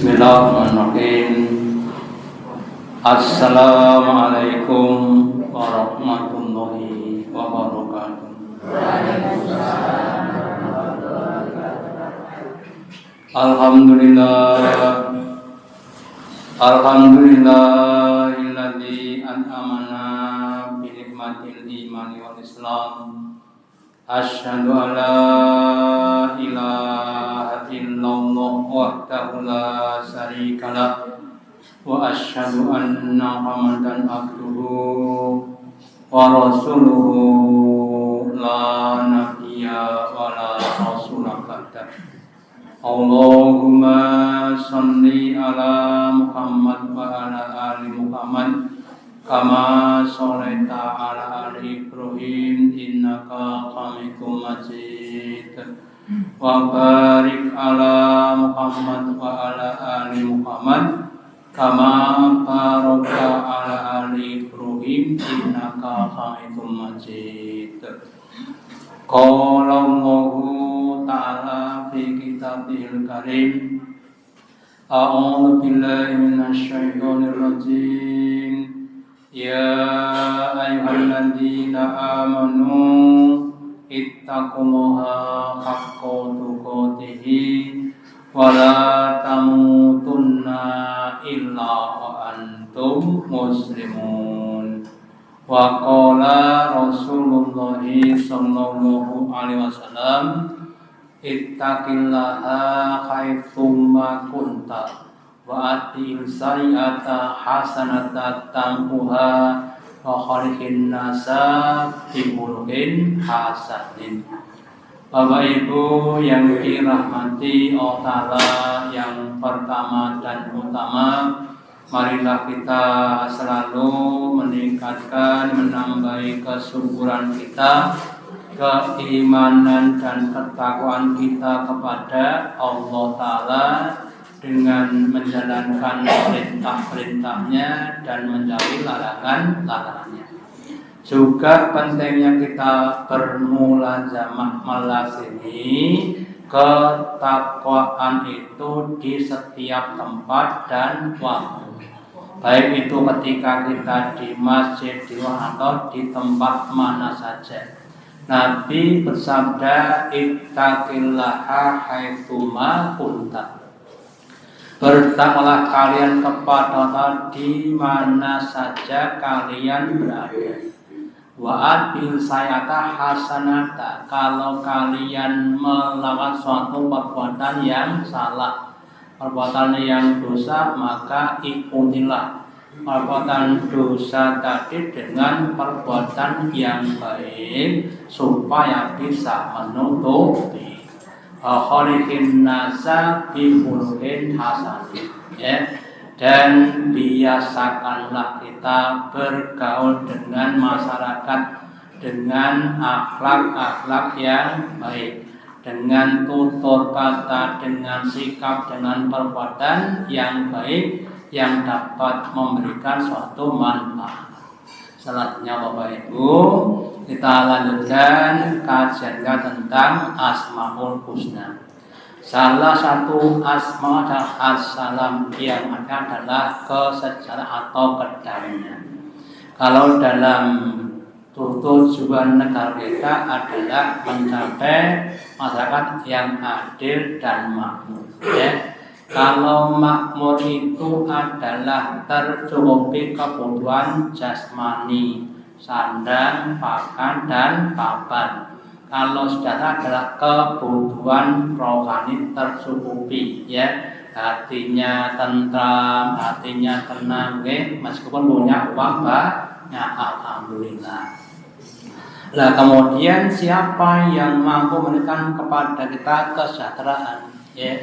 Bismillahirrahmanirrahim. Assalamualaikum warahmatullahi wabarakatuh. Alhamdulillahilladzi an'amana bi nikmatil imani wal islam. Asyhadu an la ilaha illallah wahdahu la syarikalah wa asyhadu anna Muhammadan abduhu wa rasuluhu la nabiyya wa la rasula ba'dah. Allahumma shalli ala Muhammad wa ala ali Muhammad kama sholaita ala ali Ibrahim innaka Hamidum Majid. Wa barik ala Muhammad wa ala ali Muhammad kama barakta ala ali Ibrahim innaka Hamidum Majid. Qala Allahu ta'ala fi kitabihil karim. A'udzu billahi minasy syaithanir rajim. Ya ayyuhalladzina amanu ittaqullaha haqqa tuqatih wa la tamutunna illa wa antum muslimun. Wa qala Rasulullah sallallahu alaihi wasallam ittaqillaha haitsu ma kunta wa atil sayyata hasanata tampuha wa khaliqin nasa bimulkin hasanin. Bapak Ibu yang dirahmati Allah Ta'ala, yang pertama dan utama, marilah kita selalu meningkatkan, menambahi kesyukuran kita, keimanan dan ketakwaan kita kepada Allah Ta'ala dengan menjalankan perintah-perintahnya dan menjauhi larangan-larangannya. Juga pentingnya kita bermulazamah melazimi ketakwaan itu di setiap tempat dan waktu. Baik itu ketika kita di masjid, di rumah atau di tempat mana saja. Nabi bersabda, ittaqillaha haitsu ma kunta. Bertakwalah kalian kepada Allah di mana saja kalian berada. Wa atil sayata hasanata, kalau kalian melakukan suatu perbuatan yang salah, perbuatan yang dosa, maka ikutilah perbuatan dosa tadi dengan perbuatan yang baik supaya bisa menutupi. Khaliqin nasa bimulkin hasanin, ya. Dan biasakanlah kita bergaul dengan masyarakat dengan akhlak-akhlak yang baik, dengan tutur kata, dengan sikap, dengan perbuatan yang baik yang dapat memberikan suatu manfaat. Selanjutnya Bapak Ibu, kita lanjutkan kajian tentang Asmaul Husna. Salah satu asma adalah As-Salam, yang adalah kesejahtera atau kedamaian. Kalau dalam tujuan negara kita adalah mencapai masyarakat yang adil dan makmur, ya. Kalau makmur itu adalah tercukupi kebutuhan jasmani, sandang, pakan, dan papan. Kalau sejahtera adalah kebutuhan rohani tercukupi, ya. Hatinya tentram, hatinya tenang, okay? Meskipun punya uang banyak, alhamdulillah. Nah, kemudian siapa yang mampu memberikan kepada kita kesejahteraan, ya?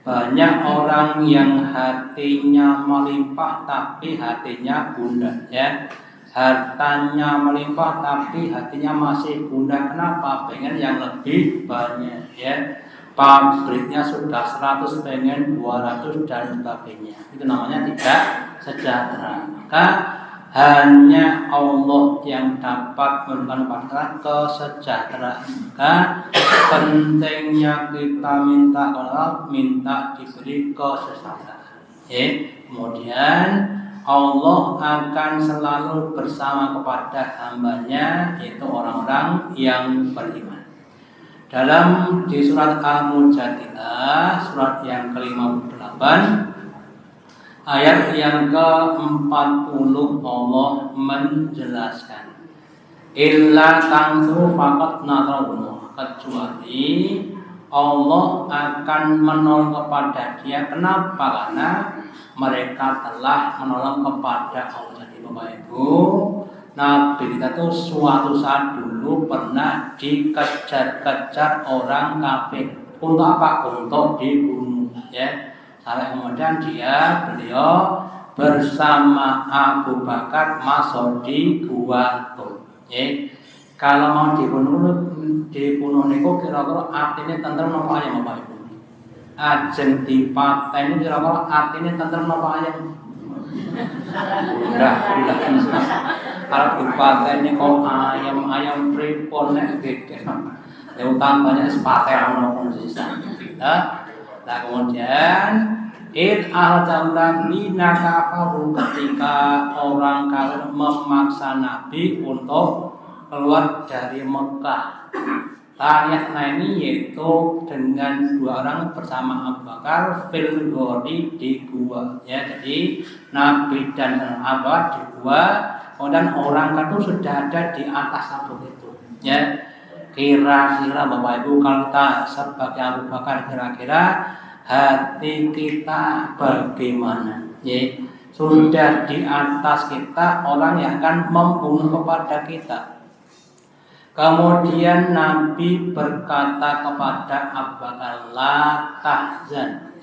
Banyak orang yang hatinya melimpah tapi hatinya gundah, ya. Hartanya melimpah tapi hatinya masih gundah. Kenapa? Pengen yang lebih banyak, ya. Pabriknya sudah 100, pengen 200 dan sebagainya. Itu namanya tidak sejahtera. Maka hanya Allah yang dapat memberikan kepada kesejahteraan. Maka pentingnya kita minta Allah, minta diberi kesejahteraan. Kemudian Allah akan selalu bersama kepada hambanya, yaitu orang-orang yang beriman. Dalam di surat Al-Mujadilah, surat yang ke-58, ayat yang ke-40 Allah menjelaskan, illa tansuru faqad nasarullah, kecuali Allah akan menolong kepada dia. Kenapa? Karena mereka telah menolong kepada Allah. Jadi Bapak Ibu, Nabi kita tuh suatu saat dulu pernah dikejar-kejar orang kafir. Untuk apa? Untuk dibunuh, ya. Sampai kemudian beliau bersama Abu Bakar masuk di gua Tur. Kalau mau dibunuh niku kira-kira artinya tentrem napa ayam Bapak Ibu? Ajeng dipateni kira-kira artinya tentrem napa ayam? Udah. Kalau dipateni kok ayam pripun nek gede. Ya utamanya sepaten ono sisa. Nah kemudian al-jamlan lina kafaru, ketika orang kafir memaksa Nabi untuk keluar dari Mekah. Tarikhnya ini yaitu dengan dua orang bersama Abu Bakar fil ghori di gua. Ya, jadi Nabi dan Abu Bakar di gua, kemudian orang itu sudah ada di atas sabuk itu. Ya, kira-kira Bapak Ibu kalau kita sebagai Abu Bakar, kira-kira hati kita bagaimana? Ya, sudah di atas kita orang yang akan membunuh kepada kita. Kemudian Nabi berkata kepada Abu Bakar, la tahzan,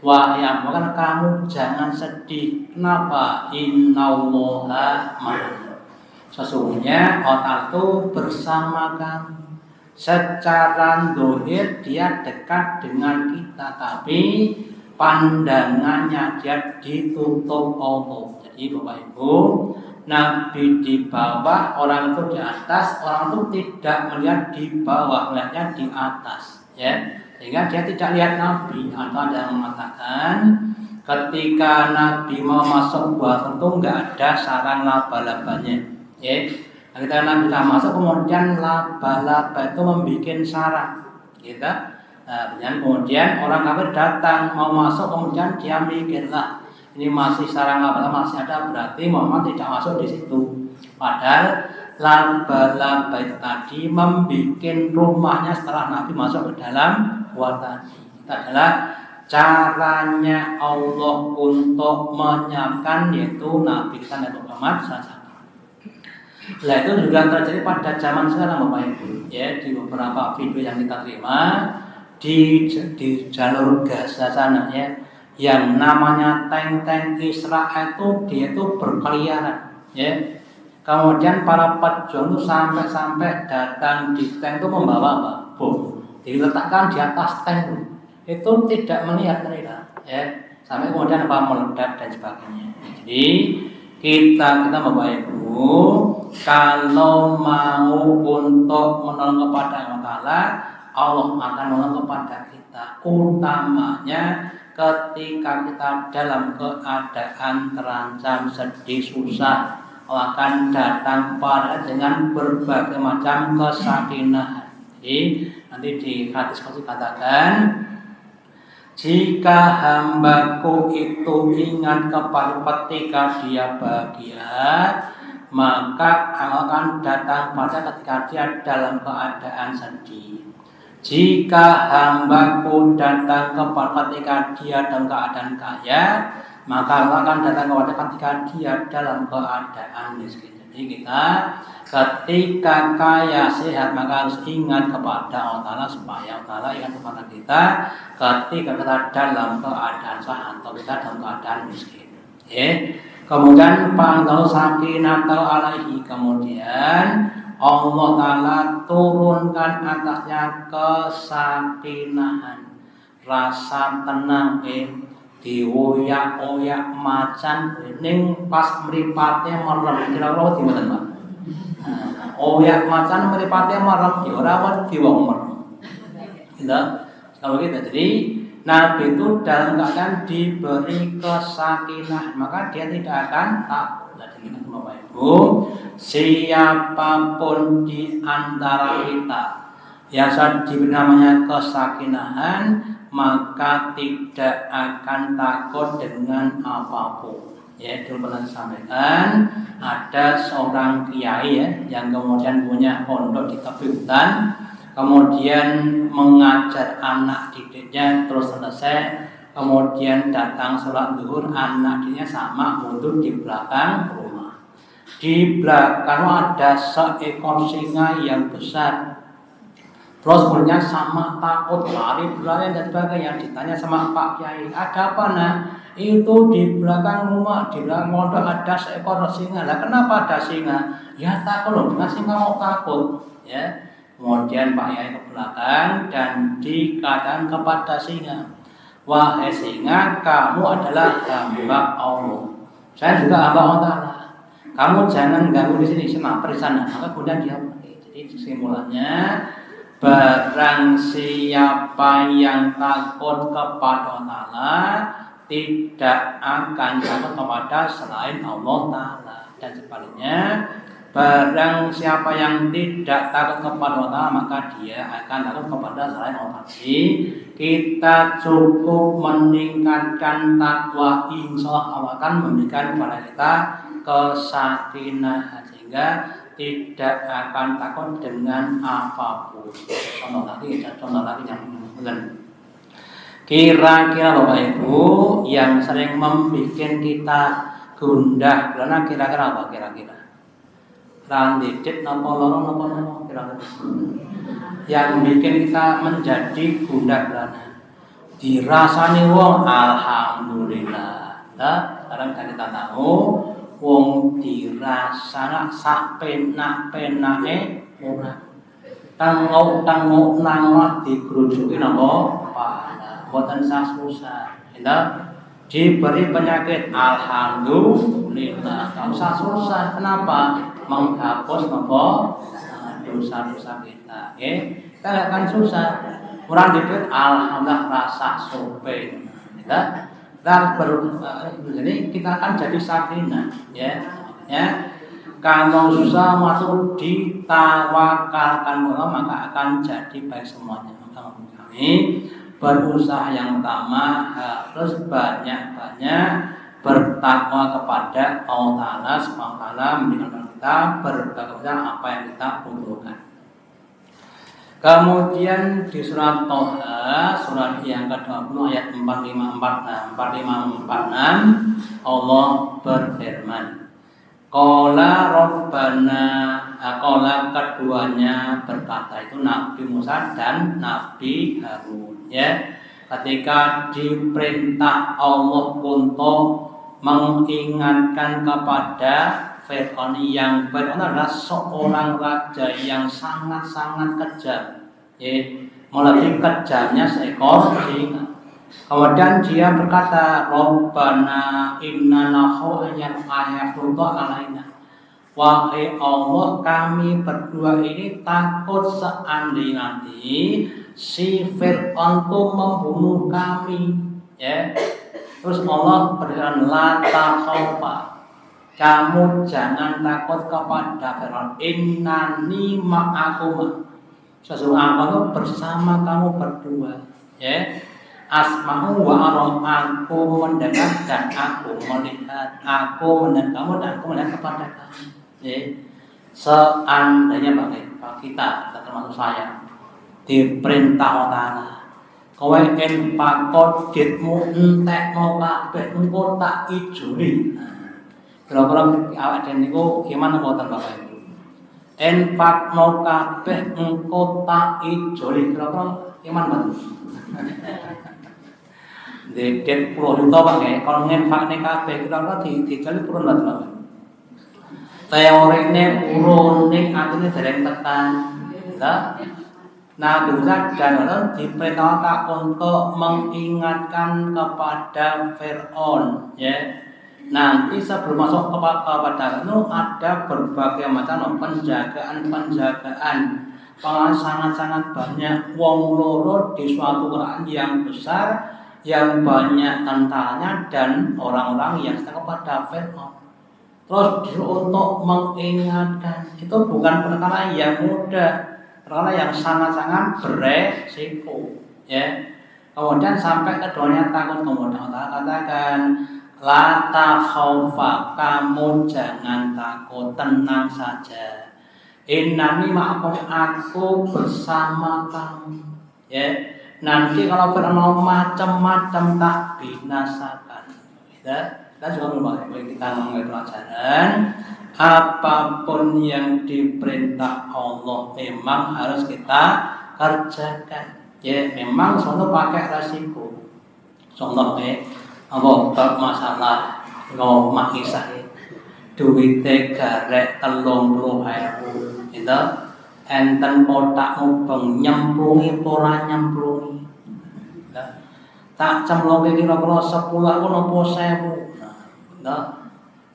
wahai Abu Bakar, kamu jangan sedih. Kenapa? Innallaha ma'ana. Sesungguhnya Allah itu bersama kamu. Secara zahir dia dekat dengan kita, tapi pandangannya dia ditutup Allah. Jadi Bapak Ibu, Nabi di bawah, orang itu di atas, orang itu tidak melihat di bawah, melihatnya di atas, ya. Sehingga dia tidak lihat Nabi. Atau ada yang mengatakan ketika Nabi mau masuk gua tentu nggak ada sarang laba-labanya, ya. Ketika Nabi sudah masuk, kemudian laba-laba itu membuat sarang, gitu. Nah, kemudian orang kafir datang mau masuk, kemudian dia mikirlah, ini masih sarang laba-laba masih ada, berarti Muhammad tidak masuk di situ. Padahal laba-laba itu tadi membuat rumahnya setelah Nabi masuk ke dalam gua tadi. Itu adalah caranya Allah untuk menyiapkan, yaitu Nabi kita Nabi Muhammad SAW. Nah itu juga terjadi pada zaman sekarang Bapak Ibu, ya, di beberapa video yang kita terima di jalur Gaza sana, ya, yang namanya tank Israel itu dia itu berkeliaran, ya. Kemudian para pejuang itu sampai datang di tank itu membawa apa? Bom, diletakkan di atas tank itu tidak melihat mereka, ya, sampai kemudian apa meledak dan sebagainya. Jadi kita Bapak Ibu, kalau mau untuk menolong kepada Allah akan menolong kepada kita. Utamanya ketika kita dalam keadaan terancam, sedih, susah, Allah akan datang kepada dengan berbagai macam kesakinahan. Jadi nanti di hadis katakan, jika hambaku itu ingat kepada ketika dia bahagia, maka Allah akan datang pada ketika dia dalam keadaan sedih. Jika hambaku datang kepada ketika dia dalam keadaan kaya, maka Allah akan datang kepada ketika dia dalam keadaan miskin. Jadi kita ketika kaya sehat maka harus ingat kepada Allah Ta'ala, supaya Allah Ta'ala ingat kepada kita ketika kita dalam keadaan sehat atau kita dalam keadaan miskin. Kemudian fa'anzalu sakinatahu alaihi, kemudian Allah Ta'ala turunkan atasnya kesakinahan, rasa tenang, dioyak-oyak macan ning pas mripate merem kira-kira wedi mboten Pak? Oyak macan mripate merem ya ora wedi wong merem. Gitu. Kalau gitu jadi Nabi itu dalam keadaan diberi kesakinah, maka dia tidak akan takut. Jadi Bapak Ibu, siapapun di antara kita yang saat diberi namanya kesakinahan, maka tidak akan takut dengan apapun. Ya, itu pernah sampaikan ada seorang kiai ya, yang kemudian punya pondok di tepi hutan. Kemudian mengajar anak didiknya terus selesai, kemudian datang sholat zuhur, anak didiknya sama wudhu di belakang rumah. Di belakang ada seekor singa yang besar. Terus kemudian sama takut lari berlari dan sebagainya. Ditanya sama Pak Kiai, ada apa nak? Itu di belakang rumah, di belakang pondok ada seekor singa. Lah kenapa ada singa? Ya takut loh, dengan singa mau takut, ya. Kemudian Pak Yai ke belakang dan dikatakan kepada singa, wahai singa, kamu adalah hamba Allah. Saya juga hamba Allah. Kamu jangan ganggu di sini, semua di sana. Maka kemudian dia pergi. Jadi kesimpulannya, barang siapa yang takut kepada Allah tidak akan takut kepada selain Allah Ta'ala. Dan sebaliknya, barang siapa yang tidak takut kepada Allah, maka dia akan takut kepada selain Allah. Kita cukup meningkatkan takwa, insya Allah akan memberikan kepada kita kesakinahan sehingga tidak akan takut dengan apapun. Contoh lagi yang benar. Kira-kira Bapak Ibu yang sering membuat kita gundah, karena kira-kira apa kira-kira? Randidit napa loro napa kira-kira yang bikin kita menjadi gundah gulana dirasani wong alhamdulillah. Nah, sekarang kita tahu wong dirasana sak penak-penake ora tangok nang digrujuki napa pahala mboten susah. Diberi penyakit alhamdulillah, tak usah susah. Kenapa? Menghapus dosa-dosa kita. Kita akan susah. Kurang dikit alhamdulillah rasa sope. Jadi kita akan jadi sakinah, ya. Kalau susah masuk ditawakalkan Allah, maka akan jadi baik semuanya. Kami berusaha yang pertama harus banyak-banyak bertakwa kepada Allah Ta'ala, Subhanahu wa Ta'ala memberikan kita berbagai apa yang kita butuhkan. Kemudian di surat Thaha, surat yang ke-20 ayat 4546 Allah berfirman, Qala Rabbana, qala keduanya berkata, itu Nabi Musa dan Nabi Harun, ya. Ketika diperintah Allah untuk mengingatkan kepada Fir'aun, yang Fir'aun adalah seorang raja yang sangat-sangat kejam, ya, melebihi kejamnya seekor singa. Kemudian dia berkata, Rabbana innana khawayatullah alaina. Wahai Allah, kami berdua ini takut seandainya nanti si Fir'aun itu membunuh kami, ya. Terus Allah berikan la takhawfa, kamu jangan takut kepada Fir'aun, innani ma'akum, sesungguhnya aku bersama kamu berdua, ya. Asma'u wa ara, aku mendengar dan aku melihat, aku mendengar kamu dan aku melihat kepada kamu, ya. Seandainya bagi kita termasuk saya diperintah Allah Ta'ala, kowe pakot ditmu entekno kabeh engko tak ijoli. Kira-kira awak dhewe niku gimana mboten Bapak Ibu? Pakno kabeh engko tak ijoli, kira-kira gimana mboten? Dedet 10 juta Pak nggih, kalau ngenfakne kabeh kira-kira dijoli purun mboten? Teorine urun ning atine dereng tekan. Nabi Musa dan Allah diperintahkan untuk mengingatkan kepada Fir'aun, ya. Nanti sebelum masuk kepada itu ada berbagai macam penjagaan, sangat-sangat banyak wong loro di suatu kerajaan yang besar, yang banyak tentaranya dan orang-orang yang sedang kepada Fir'aun. Terus untuk mengingatkan itu bukan perkara yang mudah, perkara yang sangat-sangat beresiko, ya. Kemudian sampai keduanya takut, kemudian Allah katakan la takhaufa, kamu jangan takut, tenang saja. Innani ma'akum, aku bersama kamu. Ya, nanti kalau Fir'aun macam-macam tak binasakan. Ya, kita juga kita mengambil pelajaran. Apapun yang diperintah Allah memang harus kita kerjakan. Ya, memang soalnya pakai resiko. Contoh apa masalah ngomong kisah duwite garek 30.000 itu enten kotak mubeng nyemplungi ora nyemplungi, tak cemplungi kira-kira 10 aku napa 1000,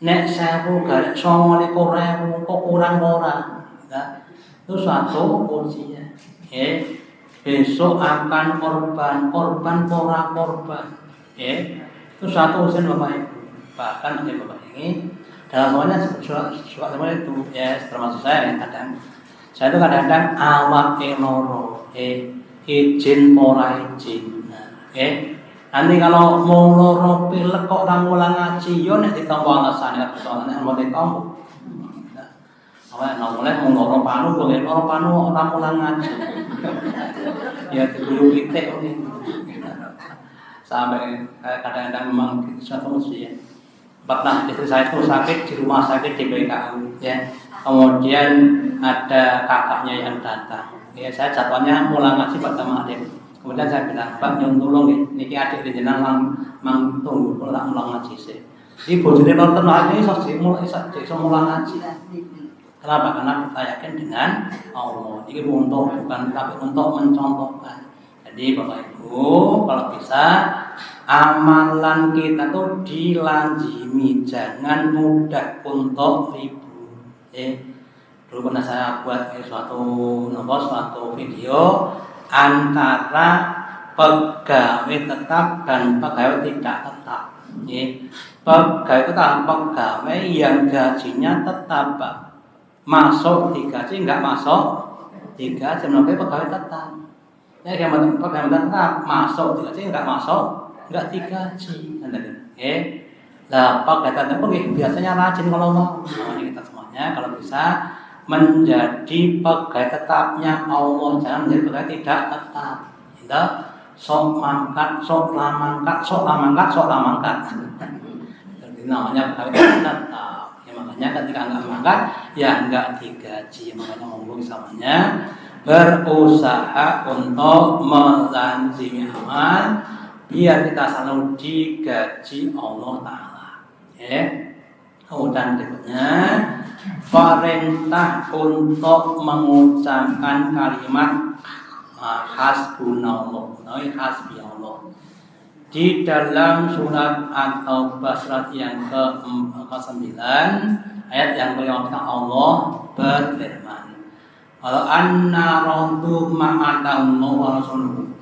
nek 1000 garek 29.000 kok kurang ora, itu suatu ujian. Besok akan korban ora korban, itu satu ujian Bapak Ibu. Bahkan Bapak ini dalam semuanya semuanya itu ya, termasuk saya kadang saya itu kadang-kadang awak loro izin ora izin. Nanti kalau mau loro pilek kok ora mulang ngaji yo nek ditampa alasane persoalan mau ditampa. Awak mulai mau loro panu boleh loro panu ora mulang ngaji. Ya dulu pitik sampai kadang-kadang memang satu ujian. Pernah istri saya itu sakit di rumah sakit di PKU, ya. Kemudian ada kakaknya yang datang, ya. Saya jadwalnya mulang ngaji pertama adik. Kemudian saya bilang, Pak nyuwun tulung ya, niki adik di jenengan mang tunggu mulang ngaji sih. Ibu jadi nonton lagi iso mulang ngaji. Kenapa? Karena kita yakin dengan Allah. Ini bukan tapi untuk mencontohkan. Jadi Bapak Ibu, kalau bisa amalan kita tuh dilanjimi, jangan mudah untuk ribu. Dulu pernah saya buat suatu video antara pegawai tetap dan pegawai tidak tetap. Pegawai tetap pegawai yang gajinya tetap, masuk digaji, enggak masuk digaji, menurut pegawai tetap. Yang pegawai tetap masuk digaji, enggak masuk enggak digaji. Lah pegawai tetap biasanya rajin kalau mau. Ini kita semuanya kalau bisa menjadi pegawai tetapnya Allah, jangan menjadi pegawai tidak tetap. Kita sok mangkat. Jadi namanya pegawai tetap. Ya, makanya ketika enggak mangkat, ya enggak digaji. Makanya ngomong samanya berusaha untuk melazimi amal biar kita selalu digaji Allah Ta'ala. Kemudian berikutnya perintah untuk mengucapkan kalimat hasbunallah, hasbiyallah. Di dalam surat At-Taubah surat yang ke-9 ayat yang ke-5 Allah berfirman, "Walau anna radu ma'atahullah wa rasuluhu."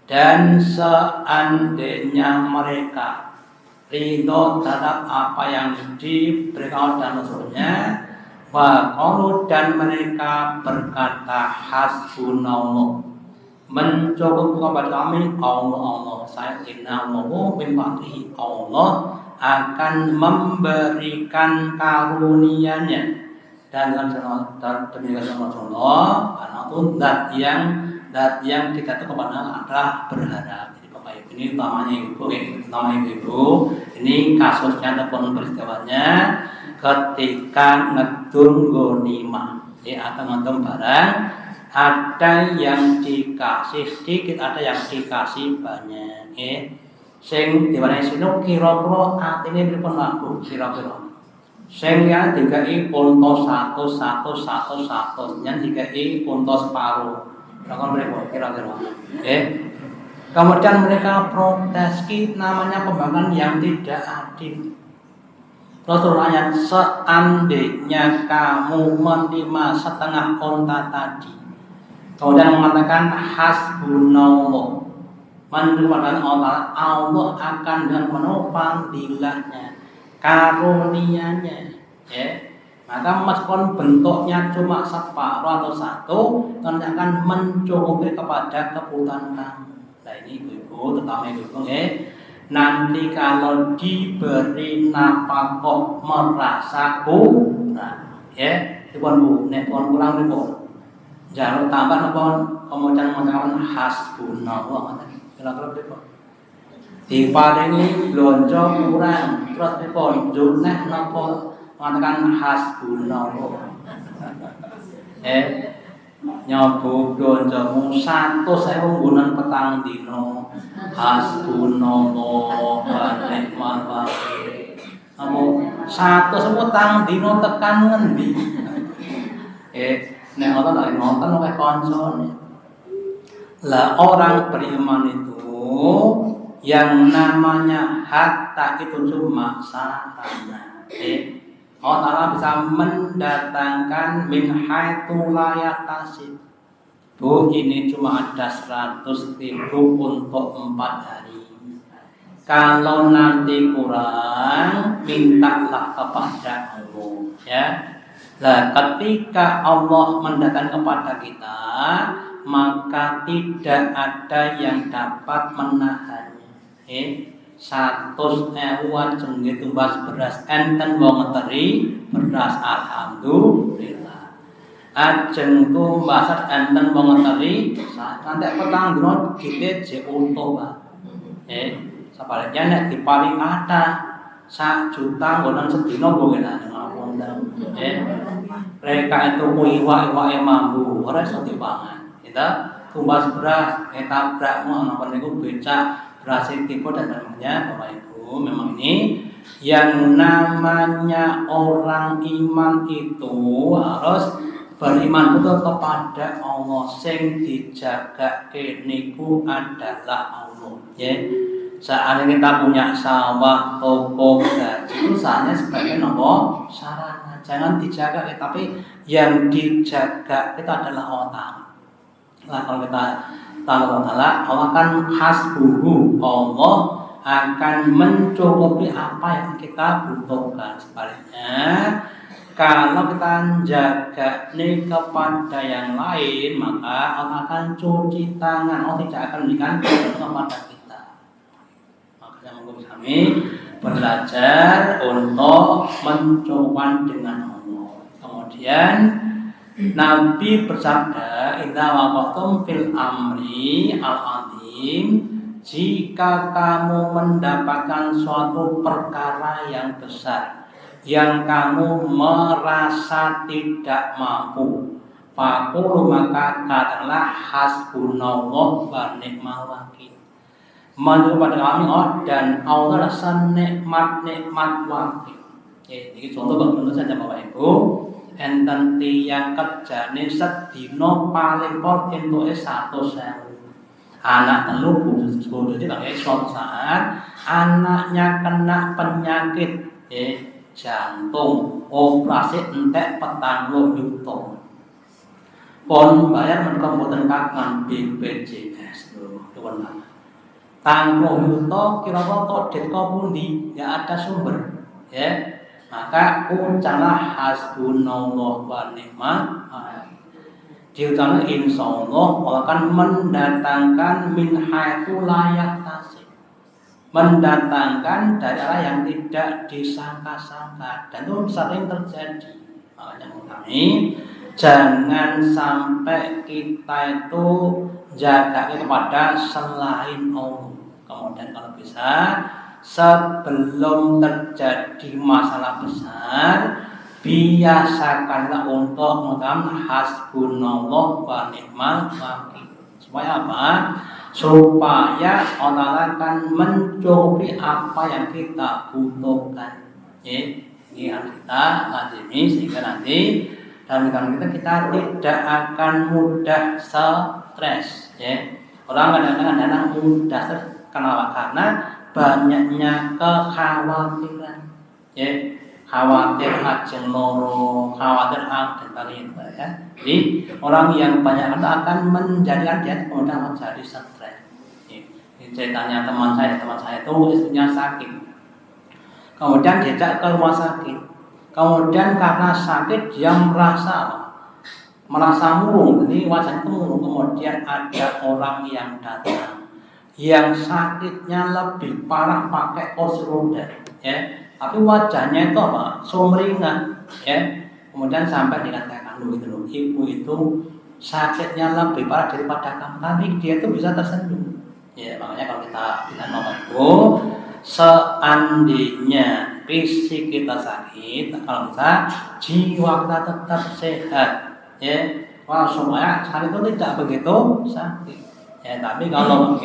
Dan seandainya mereka ridho terhadap apa yang diberikan dan Rasulnya, wa qalu, dan mereka berkata hasbunallah, mencukup kepada kami Allah, saya innahu min fadlihi, Allah akan memberikan karunia-Nya. Dan demikian Rasulullah, karena itu dat yang kita itu kepada adalah berharap. Jadi Bapak Ibu, ini utamanya ibu, ini kasusnya ataupun peristiwanya ketika ngedung ghanimah, atau ngedung barang, ada yang dikasih sedikit, ada yang dikasih banyak. Sing diwarnai sino kira-kira atine pripun laku kira-kira. Sing ya dikai unta 100 yang dikai unta separuh. Kira-kira. Kemudian mereka protes, namanya pembangunan yang tidak adil. Rasulullah, seandainya kamu menerima setengah onta tadi, kemudian mengatakan hasbunallah, menerima onta, Allah akan dengan penuh fadilahnya, karunia-Nya, ya. Maka meskipun bentuknya cuma separuh atau satu, tentu akan mencukupi kepada kebutuhan kamu. Nah ini ibu-ibu, terutama ibu-ibu, nanti kalau diberi nafkah merasa kurang, ya, dipun bu, nek pun kurang dipun, jangan tambah dipun, kemudian mengatakan hasbunallah, kira-kira dipun. Diparingi blonjo kurang, terus dipun, juneh napa mengatakan hasbunallah. Nyoba blonjomu 100.000 nggunan petang dino hasbunallah wa ni'mal wakil. Amu 100 petang dino tekan ngendi? Nek ngoten lagi nonton oleh kancane. Lah orang beriman itu yang namanya hatta itu cuma sarana. Allah Ta'ala bisa mendatangkan min haitsu la yahtasib. Bu, ini cuma ada 100.000 untuk 4 hari. Kalau nanti kurang, mintalah kepada Allah, ya. Nah, ketika Allah mendatangkan kepada kita, maka tidak ada yang dapat menahannya. 100.000 jenenge tumbas beras enten wong ngeteri beras alhamdulillah. Ajeng tumbas enten wong ngeteri nanti petang dino gite je untung, Pak. Sebaliknya nek diparing kata 1 juta nggonen sedina mboten ngapun ta. Mereka itu iwak-iwake mambu ora iso dipangan. Kita tumbas beras tabrakmu napa niku becak berhasil tipu dan namanya Bapak Ibu, memang ini yang namanya orang iman itu harus beriman betul kepada Allah. Sing dijaga niku adalah Allah, ya. Seandainya kita punya sawah, toko, gaji itu usahanya sebagai nomor sarana, jangan dijaga, tapi yang dijaga itu adalah Allah. Nah, kalau kita Allah Ta'ala, Allah akan hasbuhu, Allah akan mencukupi apa yang kita butuhkan. Sebaliknya, kalau kita jaga ini kepada yang lain, maka Allah akan cuci tangan, Allah tidak akan memberikan kepada kita. Makanya monggo kami belajar untuk mencoba dengan Allah. Kemudian Nabi bersabda, "Idza waqaftum fil amri al-azim," jika kamu mendapatkan suatu perkara yang besar yang kamu merasa tidak mampu, faqulu, maka katakanlah hasbunallah wa ni'mal wakil. Menurut pada kami dan Allah senikmat-nikmat wakil. Ini contoh bagaimana saja Bapak Ibu. Enten tiyang kerjane sedina paling pol entuke 100.000. Anak telu bodoh pakai suatu saat anaknya kena penyakit jantung, operasi entek 40 juta. Pon bayar mereka mboten kagungan BPJS lho, teman. 40 juta kira-kira todet kok pundi? Ya ada sumber, ya. Maka ucaplah hasbunallah wa ni'mal wakil. Diucapkan insyaallah Allah akan mendatangkan min haitsu la yahtasib. Mendatangkan dari arah yang tidak disangka-sangka, dan itu sering terjadi. Makanya kami jangan sampai kita itu jaga kepada selain Allah. Kemudian kalau bisa sebelum terjadi masalah besar, biasakanlah untuk mengatakan hasbunallah wa ni'mal wakil. Supaya apa? Supaya Allah akan mencukupi apa yang kita butuhkan. Ini harus kita lazimi sehingga nanti dalam kehidupan kita tidak akan mudah stres, ya. Orang kadang-kadang mudah terkena karena banyaknya kekhawatiran, ya. Khawatir ajeng loro, khawatir dan lain-lain, ya. Jadi orang yang banyak akan menjadikan dia kemudian menjadi stres. Ini ceritanya teman saya itu istrinya sakit, kemudian diajak ke rumah sakit, kemudian karena sakit dia merasa murung, jadi wajahnya murung, kemudian ada orang yang datang, yang sakitnya lebih parah pakai kursi roda, ya. Tapi wajahnya itu apa? Sumringah, ya. Kemudian sampai dikatakan ibu itu sakitnya lebih parah daripada kamu, tapi dia itu bisa tersenyum. Ya, makanya kalau kita bilang itu seandainya fisik kita sakit, kalau bisa jiwa kita tetap sehat, ya. Wah, supaya sakit itu tidak begitu sakit. Ya, tapi kalau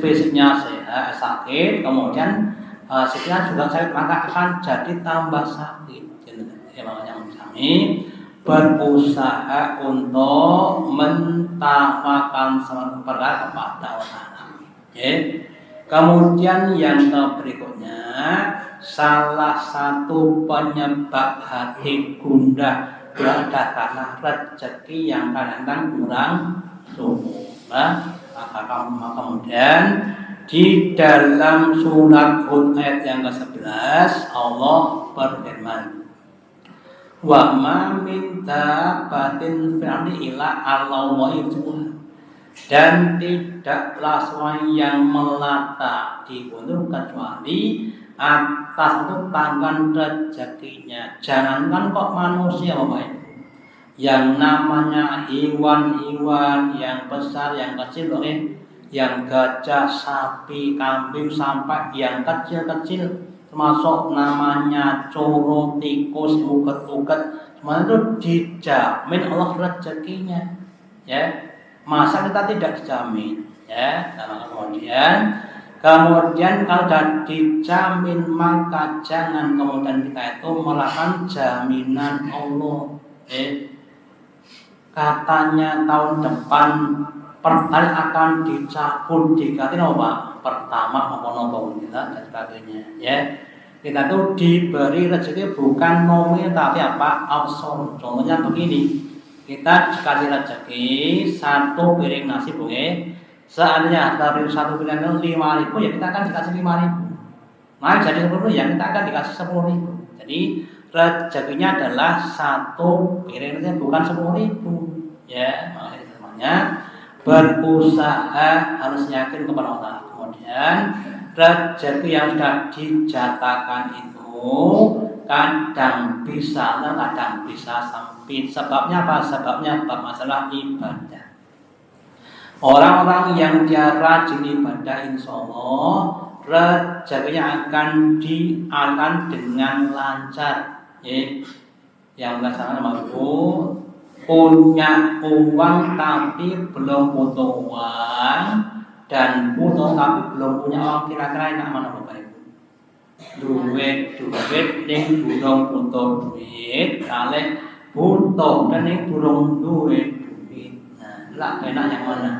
fisiknya sehat, sakit, kemudian sekian juga sakit, maka akan jadi tambah sakit. Ya, makanya kami berusaha untuk mentawakan semua perkara kepada Allah. Kemudian yang berikutnya, salah satu penyebab hati gundah berada karena rezeki yang kadang-kadang kurang cukup. Maka kemudian di dalam surat Hud ayat yang ke-11 Allah berfirman, wa ma min dabbatin fil ardi illa 'alallahi rizquha, dan tidaklah sesuatu yang melata di bumi kecuali atas itu tanggan rezekinya. Jangankan kok manusia Bapak Ibu, yang namanya hewan-hewan yang besar, yang kecil, yang gajah, sapi, kambing, sampai yang kecil-kecil, termasuk namanya coro, tikus, uget-uget, semua itu dijamin Allah rezekinya, ya. Masa kita tidak dijamin, ya. Nah, kemudian kalau sudah dijamin, maka jangan kemudian kita itu melakukan jaminan Allah. Katanya tahun depan pertalite akan dicabut, diganti apa? Pertama apa kita dan sebagainya, ya. Kita tuh diberi rezeki bukan nominal tapi apa? Absolut. Contohnya begini, kita dikasih rezeki satu piring nasi, boleh. Seandainya dari satu piring itu 5.000, ya kita akan dikasih 5.000. Nah, jadi 10.000, ya kita akan dikasih 10.000. Jadi rezekinya adalah satu piring nasi, bukan 10.000, ya. Makanya namanya berusaha harus yakin kepada Allah. Kemudian rezeki yang sudah dijatakan itu kadang bisa, kadang bisa sempit. Sebabnya apa? Sebabnya masalah ibadah. Orang-orang yang dia rajin ibadah, insya Allah rezekinya akan dialirkan dengan lancar. Yang melaksanakan mampu punya uang tapi belum butuh uang, dan butuh tapi belum punya uang, kira-kira enak mana Bapak Ibu? Duit ning burung butuh duit, kalih butuh dan ning burung duit. Nah, enak yang mana?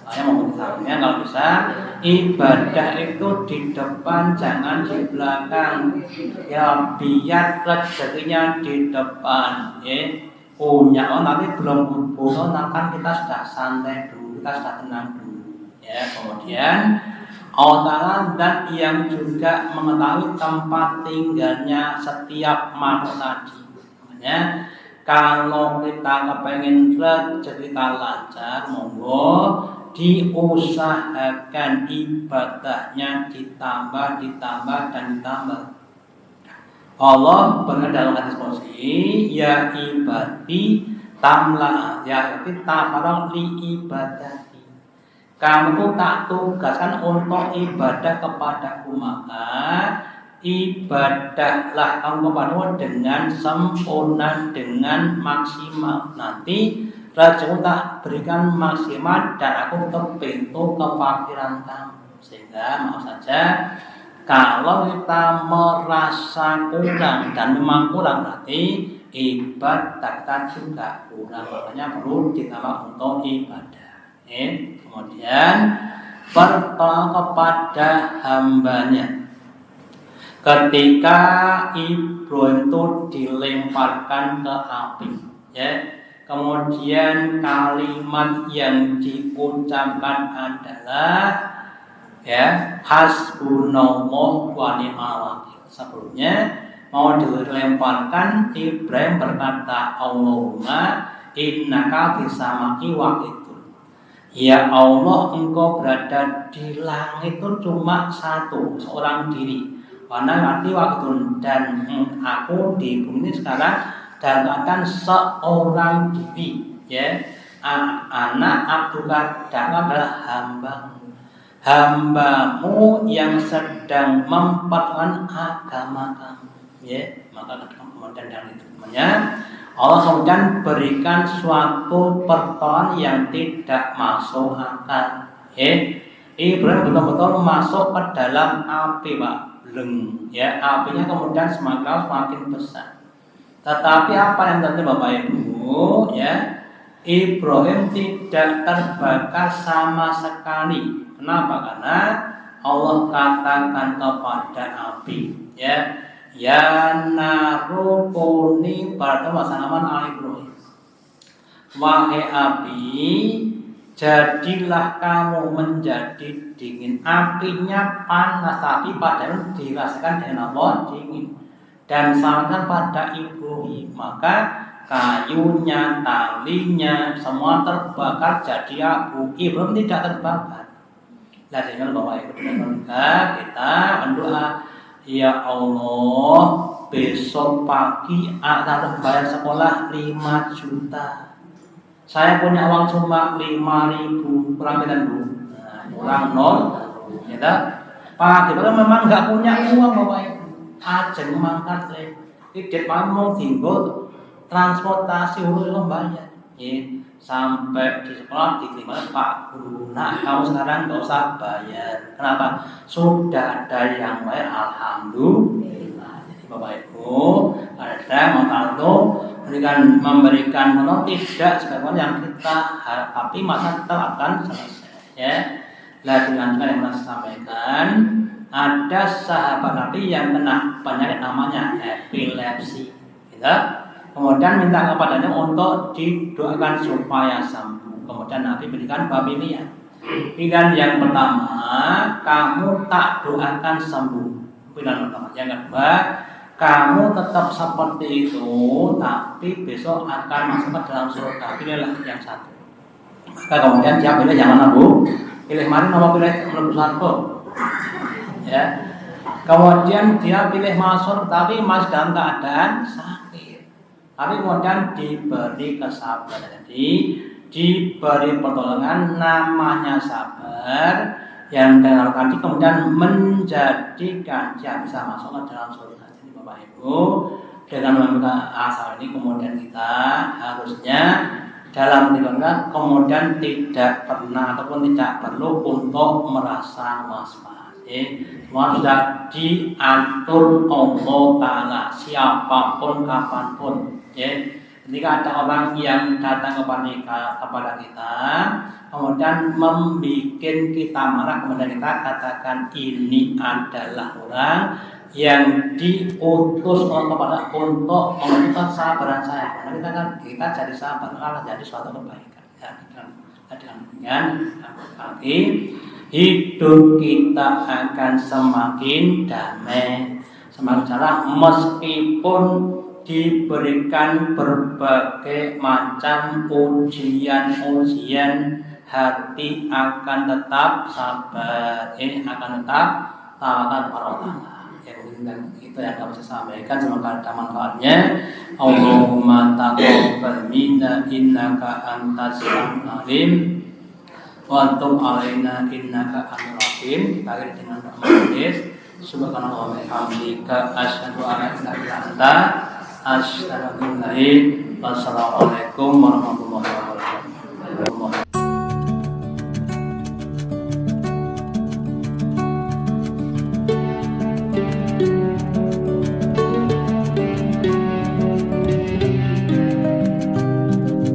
Saya mau bertanya, kalau bisa ibadah itu di depan, jangan di belakang, ya, biar rezekinya di depan, ya. Punya tapi belum butuh, kan kita sudah santai dulu, kita sudah tenang dulu, ya. Kemudian Allah dan yang juga mengetahui tempat tinggalnya setiap makhluk tadi. Makanya kalau kita kepengen rezeki kita lancar, monggo diusahakan ibadahnya ditambah dan ditambah. Allah berkata dalam hadis qudsi, ya ibadi tamla, ya ibadi tafarraq li ibadati. Kamu tuh tak tugaskan untuk ibadah kepadaku, maka ibadahlah kamu kepadaku dengan sempurna, dengan maksimal. Nanti rezeki tak berikan maksimal dan aku tutup pintu kefakiran kamu. Sehingga maaf saja, kalau kita merasa kurang dan memang kurang, berarti ibadah kita juga kurang, makanya perlu ditambah untuk ibadah. Kemudian bertolak kepada hambanya. Ketika Ibrahim itu dilemparkan ke api, ya. Kemudian kalimat yang diucapkan adalah ya hasbunallah wa ni'mal wakil. Sebelumnya mau dilemparkan, Ibrahim berkata, Allahumma innaka fis samai waqitun. Ya Allah, engkau berada di langit itu cuma satu, seorang diri. Karena nanti waktu dan aku di bumi sekarang dalam keadaan seorang diri, ya. Anak abduka dan adalah hambamu yang sedang mempertahankan agama kamu, ya. Maka kemudian dari itu Allah kemudian berikan suatu pertolongan yang tidak masuk akal, ya. Ibrahim betul-betul masuk ke dalam api, Pak. Ya, apinya kemudian semakin besar. Tetapi apa yang terjadi Bapak Ibu, ya, Ibrahim tidak terbakar sama sekali. Kenapa? Karena Allah katakan kepada api, ya, ya naru kuni pada masa nama Ibrahim. Wahai api, jadilah kamu menjadi dingin. Apinya panas, tapi padahal dirasakan dengan apa? Dingin. Dan sarankan pada Ibrahim, maka kayunya, talinya, semua terbakar jadi abu. Ibrahim tidak terbakar. Nah, dengan Bapak Ibu kita berdoa, ya Allah, besok pagi akan bayar sekolah 5 juta. Saya punya uang cuma 5.000, kurang kita dulu. Kurang 0, ya. Pak, kita memang nggak punya uang Bapak Ibu. Ajeng mangkat le, tidak mau tinggal transportasi urus bayar, ya. Sampai di sekolah diterima Pak Guru. Nah, kamu sekarang nggak usah bayar. Kenapa? Sudah ada yang bayar, alhamdulillah. Jadi Bapak Ibu, ada memberikan menolak tidak sebagaimana yang kita harapkan, maka kita akan selesai, ya. Nah, dengan yang saya sampaikan, ada sahabat Nabi yang kena penyakit namanya epilepsi, gitu. Kemudian minta kepadanya untuk didoakan supaya sembuh. Kemudian Nabi berikan pilihan. Pilihan yang pertama, kamu tak doakan sembuh. Pilihan pertama. Yang kedua, kamu tetap seperti itu, tapi besok akan masuk ke dalam surga. Pilihlah yang satu. Maka kemudian dia pilih yang mana, Bu? Pilih mana? Nama pilih menurut surga. Ya. Kemudian dia pilih masuk, tapi masih dalam keadaan sakit. Tapi kemudian diberi kesabaran. Jadi diberi pertolongan, namanya sabar, yang tadi kemudian menjadikan dia bisa masuk ke dalam surga. Jadi Bapak Ibu, dengan meminta asal ini kemudian kita harusnya dalam tidurnya kemudian tidak pernah ataupun tidak perlu untuk merasa was-was. Semua sudah diatur Allah Ta'ala, siapapun kapanpun, ya. Ketika ada orang yang datang kepada kita, kemudian membuat kita marah, kemudian kita katakan ini adalah orang yang diutus oleh kepada untuk memberikan kesabaran saya. Karena kita jadi sabar, Allah jadi suatu kebaikan. Ya, dengan lagi hidup kita akan semakin damai, semakin cerah, meskipun diberikan berbagai macam ujian, hati akan tetap sabar, akan tetap tawakal kepada Allah. Itu yang dapat saya sampaikan, semoga ada manfaatnya. Allahumma taqabbal minna innaka antas samiul alim wa tub alaina innaka antal rahim. Kita akhiri dengan doa hadis. Subhanallah wa bihamdika asyhadu an la ilaha illa anta astaghfiruka wa atubu ilaik. Wassalamualaikum warahmatullahi wabarakatuh.